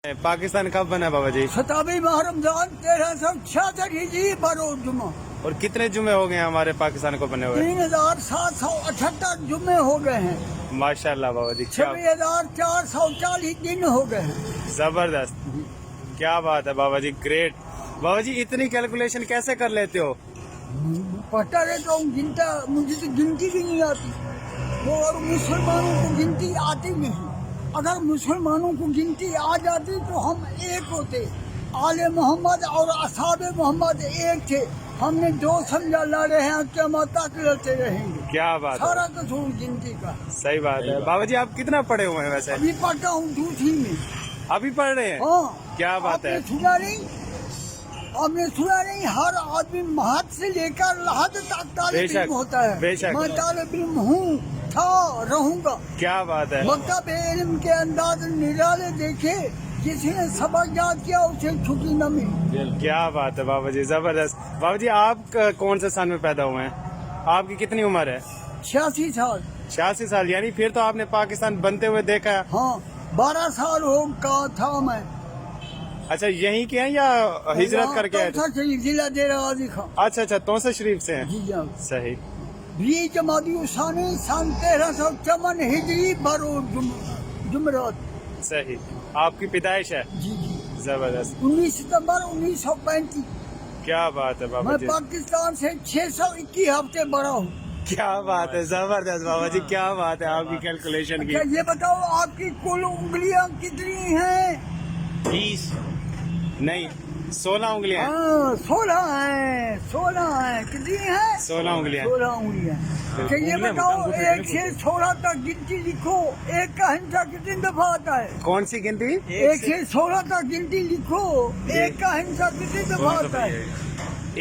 पाकिस्तान कब बना बाबा जी? 27 माह रमजान 1366 हिजरी बरोज जुमा। और कितने जुमे हो गए हैं हमारे पाकिस्तान को बने हुए? 3778 जुम्मे हो गए हैं। माशाल्लाह बाबा जी, क्या 26,440 दिन हो गए हैं। जबरदस्त, क्या बात है बाबा जी, ग्रेट। बाबा जी इतनी कैलकुलेशन कैसे कर लेते हो? पढ़ता रहता हूँ, गिनता, मुझे तो गिनती भी नहीं आती। वो और मुसलमानों को गिनती आती नहीं। अगर मुसलमानों को गिनती आ जाती तो हम एक होते। आले मोहम्मद और असहाबे मोहम्मद एक थे। हमने दो समझा लड़े हैं, क़यामत तक लड़ते रहेंगे। क्या बात है, सारा कसूर गिनती का। सही बात है। बाबा जी आप कितना पढ़े हुए हैं वैसे? अभी पढ़ता हूँ दूसरी में। अभी पढ़ रहे हैं? हाँ, क्या बात है। आपने सुना नहीं? आपने सुना नहीं? हर आदमी महद से लेकर लहद तक तालिब इल्म होता है। बेशक। मैं तालिब इल्म हूँ, था, रहूंगा। क्या बात है। मकतब इल्म के अंदाज निराले देखे, जिसने सबक याद किया उसे छुट्टी न मिली। क्या बात है बाबा जी, जबरदस्त। बाबा जी आप कौन से साल में पैदा हुए हैं? आपकी कितनी उम्र है? 86 साल। 86 साल, यानी फिर तो आपने पाकिस्तान बनते हुए देखा है। हाँ, 12 साल हो का था मैं। अच्छा, यहीं के हैं या हिजरत करके आए थे? तौसा शरीफ, जिला डेरा गाजी खां। अच्छा अच्छा, तौसा शरीफ से हैं। जी हाँ। सही। 20 जमादी उसानी सन 1354 हिजरी बरोज जुमरात। सही, आपकी पैदाइश है। जी जी। जबरदस्त, 19 सितंबर 1935। क्या बात है बाबा मैं जी, पाकिस्तान से 621 हफ्ते बड़ा हूँ। क्या बात है, जबरदस्त बाबा जी, क्या बात है आपकी कैलकुलेशन अच्छा की। ये बताओ, आपकी कुल उंगलियां कितनी हैं? 20 नहीं, 16 उंगलियां हैं। हाँ, 16 हैं। 16 हैं। कितनी हैं? 16 उंगलियां। 16 उंगलियां। अच्छा ये बताओ, 1 से 16 तक गिनती लिखो। एक का हिंसा कितनी दफा आता है? कौन सी गिनती? 1 से 16 तक गिनती लिखो। एक का हिंसा कितनी दफा आता है?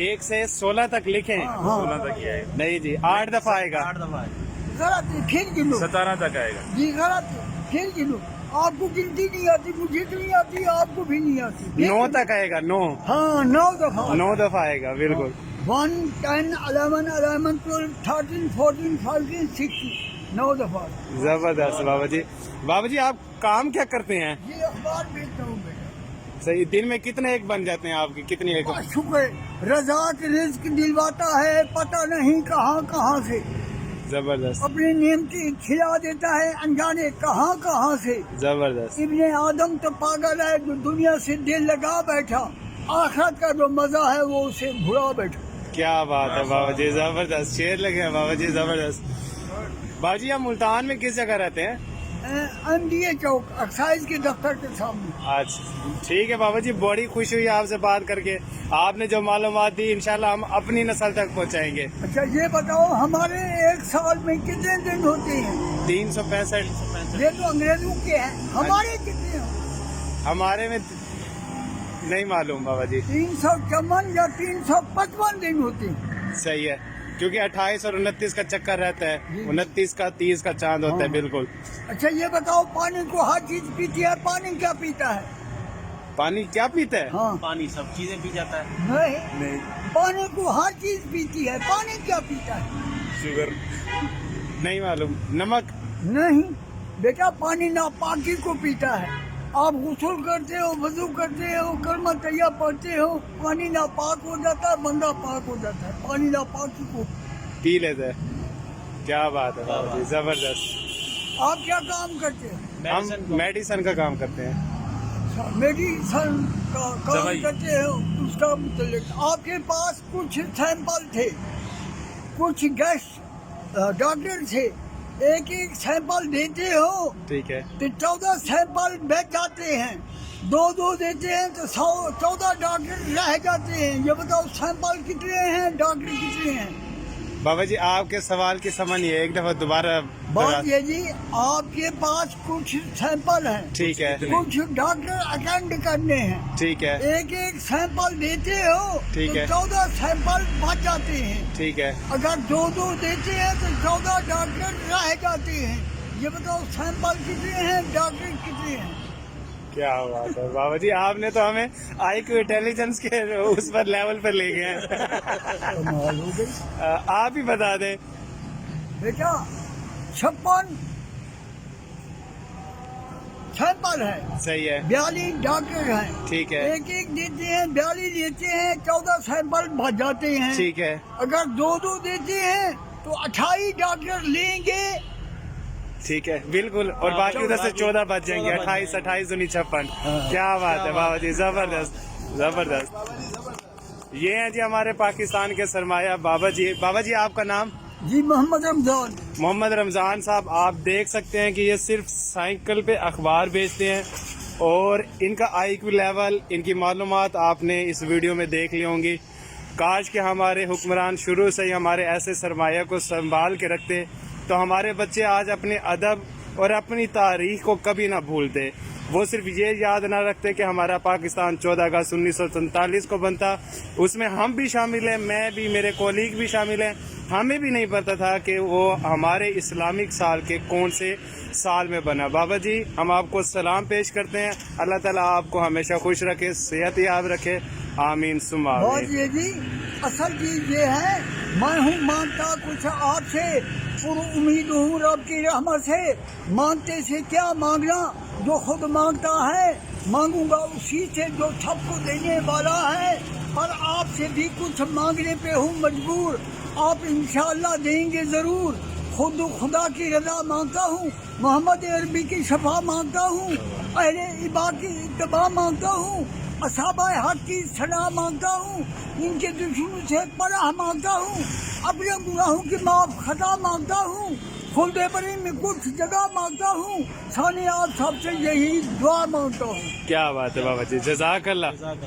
1 से 16 तक लिखें। हाँ। 16 तक ही आएगा। नहीं जी, 8 दफा आएगा। गलत है, फिर गिनो। 17 तक आएगा। जी गलत है, फिर गिनो। आपको गिनती नहीं आती, मुझे तो नहीं आती, आपको भी नहीं आती। फिर 9 तक आएगा। 9 हाँ, 9 दफा। 9 दफा आएगा, बिल्कुल। 1, 10, 11, 11, 12, 13, 14, 15, 16, 9 दफा। जबरदस्त बाबा जी। बाबा जी आप काम क्या करते हैं? ये अखबार बेचता हूँ बेटा। सही, दिन में कितने एक बन जाते हैं आपकी? कितनी एक? शुक्र, रज़ाक रिज़्क दिलवाता है, पता नहीं कहाँ कहाँ से। जबरदस्त, अपने नेमती खिला देता है, अनजाने कहाँ कहाँ से। जबरदस्त, इब्ने आदम तो पागल है जो दुनिया से दिल लगा बैठा, आखिरत का जो मजा है वो उसे भुला बैठा। क्या बात है बाबा जी, जबरदस्त, शेर लगे हैं बाबा जी, जबरदस्त। बाबा जी आप मुल्तान में किस जगह रहते हैं? MDA चौक, एक्साइज के दफ्तर के सामने। अच्छा ठीक है बाबा जी, बड़ी खुशी हुई आपसे बात करके। आपने जो मालूमात दी इंशाल्लाह हम अपनी नस्ल तक पहुंचाएंगे। अच्छा ये बताओ, हमारे एक साल में कितने दिन होते हैं? 365। ये तो अंग्रेजों के हैं, हमारे कितने हैं? हमारे में नहीं मालूम बाबा जी। 354 या 355 दिन होते हैं। सही है, क्योंकि 28 और 29 का चक्कर रहता है, 29 का 30 का चांद होता है। बिल्कुल। अच्छा ये बताओ, पानी को हर चीज पीती है, पानी क्या पीता है? पानी क्या पीता है? हाँ, पानी सब चीजें पी जाता है। नहीं, पानी को हर चीज पीती है, पानी क्या पीता है? शुगर नहीं मालूम। नमक नहीं बेटा, पानी नापाकी को पीता है। आप गुस्ल करते हो, वजू करते हो, कलमा तैया पढ़ते हो, पानी नापाक हो जाता है, बंदा पाक हो जाता है। पानी नापाकी को पी लेते हैं। क्या बात है बाबा जी, जबरदस्त। आप क्या काम करते हो? हम मेडिसिन का काम करते हैं। मेडिसन का काम दवाई। करते हो, उसका मुतल्लिक आपके पास कुछ सैंपल थे, कुछ गेस्ट डॉक्टर थे, एक एक सैंपल देते हो ठीक है। तो 14 सैंपल बेच जाते हैं। 2 देते हैं तो 14 डॉक्टर रह जाते हैं। ये बताओ, सैंपल कितने हैं, डॉक्टर कितने हैं? बाबा जी आपके सवाल की समझ नहीं है, एक दफा दोबारा बात ये जी, आपके पास कुछ सैंपल हैं, ठीक है। कुछ डॉक्टर अटेंड करने हैं, ठीक है। एक एक सैंपल देते हो ठीक तो है। 14 सैंपल बच जाते हैं। ठीक है। अगर 2 देते हैं तो 14 डॉक्टर रह जाते हैं। ये बताओ, सैंपल कितने हैं, डॉक्टर कितने हैं? क्या बात है बाबा जी, आपने तो हमें IQ इंटेलिजेंस के उस पर लेवल पर ले गए हैं। कमाल हो गई आप ही बता दें। बेटा। 56 सैंपल है, सही है, 42 डॉक्टर हैं, ठीक है, एक एक देते हैं, 42 देते हैं, 14 सैंपल भर जाते हैं। ठीक है, अगर दो दो देते हैं तो 28 डॉक्टर लेंगे। ठीक है, बिल्कुल। और बाकी उधर से 14 बच जाएंगे, 28 28 19 56। क्या बात है बाबा जी, जबरदस्त जबरदस्त। ये हैं जी हमारे पाकिस्तान के सरमाया बाबा जी। बाबा जी आपका नाम? जी मोहम्मद रमजान। मोहम्मद रमज़ान साहब, आप देख सकते हैं कि ये सिर्फ साइकिल पे अखबार बेचते हैं और इनका IQ लेवल, इनकी मालूमात आपने इस वीडियो में देख ली होंगी। काश कि हमारे हुक्मरान शुरू से ही हमारे ऐसे सरमाया को संभाल के रखते तो हमारे बच्चे आज अपने अदब और अपनी तारीख को कभी ना भूलते। वो सिर्फ ये याद ना रखते कि हमारा पाकिस्तान 14 अगस्त 1947 को बनता, उसमें हम भी शामिल हैं, मैं भी, मेरे कोलीग भी शामिल हैं। हमें भी नहीं पता था कि वो हमारे इस्लामिक साल के कौन से साल में बना। बाबा जी हम आपको सलाम पेश करते हैं, अल्लाह ताला आपको हमेशा खुश रखे, सेहत याब रखे, आमीन सुम्मा बहुत आमीन। ये जी असल चीज ये है, मैं हूँ मांगता कुछ आपसे, पूरी उम्मीद हूँ रब की रहमत से। मांगते से क्या मांगना, जो खुद मांगता है मांगूंगा उसी से जो सबको देने वाला है। पर आपसे भी कुछ मांगने पे हूँ मजबूर, आप इंशाअल्लाह देंगे जरूर। खुद खुदा की रजा मांगता हूँ, मोहम्मद अरबी की शफा मांगता हूँ, अहले इबा की इत्तबा मांगता हूँ, असहाबा हक की सलाह मांगता हूँ, इनके दुश्मनों से पनाह मांगता हूँ, अपने गुनाहों की माफ खता मांगता हूँ, खुलदे बरी में कुछ जगह मांगता हूँ। सानी आप सबसे यही दुआ मांगता हूँ। क्या बात है बाबा जी, जज़ाकल्लाह।